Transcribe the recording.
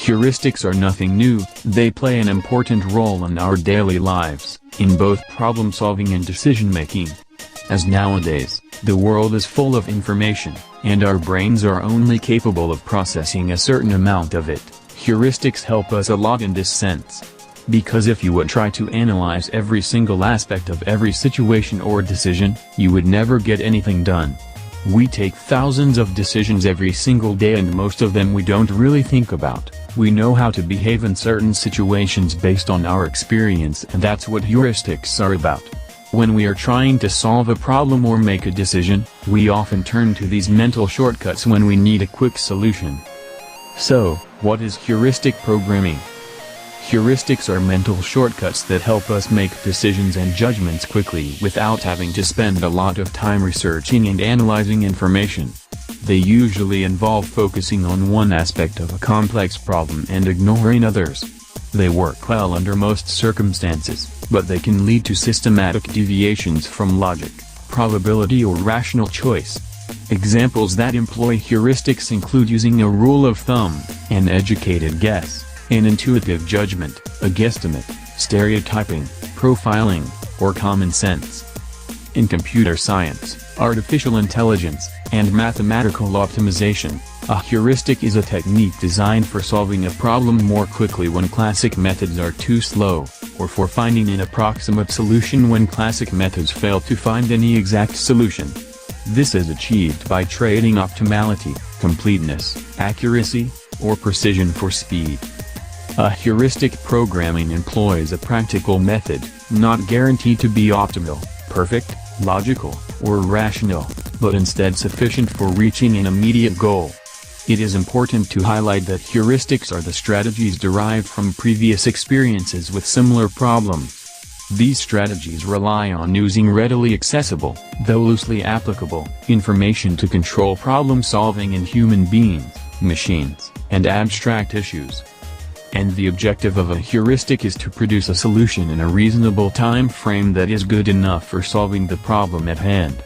Heuristics are nothing new, they play an important role in our daily lives, in both problem-solving and decision-making. As nowadays, the world is full of information, and our brains are only capable of processing a certain amount of it. Heuristics help us a lot in this sense. Because if you would try to analyze every single aspect of every situation or decision, you would never get anything done. We take thousands of decisions every single day and most of them we don't really think about. We know how to behave in certain situations based on our experience, and that's what heuristics are about. When we are trying to solve a problem or make a decision, we often turn to these mental shortcuts when we need a quick solution. So, what is heuristic programming? Heuristics are mental shortcuts that help us make decisions and judgments quickly without having to spend a lot of time researching and analyzing information. They usually involve focusing on one aspect of a complex problem and ignoring others. They work well under most circumstances, but they can lead to systematic deviations from logic, probability or rational choice. Examples that employ heuristics include using a rule of thumb, an educated guess, an intuitive judgment, a guesstimate, stereotyping, profiling, or common sense. In computer science, artificial intelligence, and mathematical optimization, a heuristic is a technique designed for solving a problem more quickly when classic methods are too slow, or for finding an approximate solution when classic methods fail to find any exact solution. This is achieved by trading optimality, completeness, accuracy, or precision for speed. A heuristic programming employs a practical method, not guaranteed to be optimal, perfect, logical, or rational, but instead sufficient for reaching an immediate goal. It is important to highlight that heuristics are the strategies derived from previous experiences with similar problems. These strategies rely on using readily accessible, though loosely applicable, information to control problem solving in human beings, machines, and abstract issues. And the objective of a heuristic is to produce a solution in a reasonable time frame that is good enough for solving the problem at hand.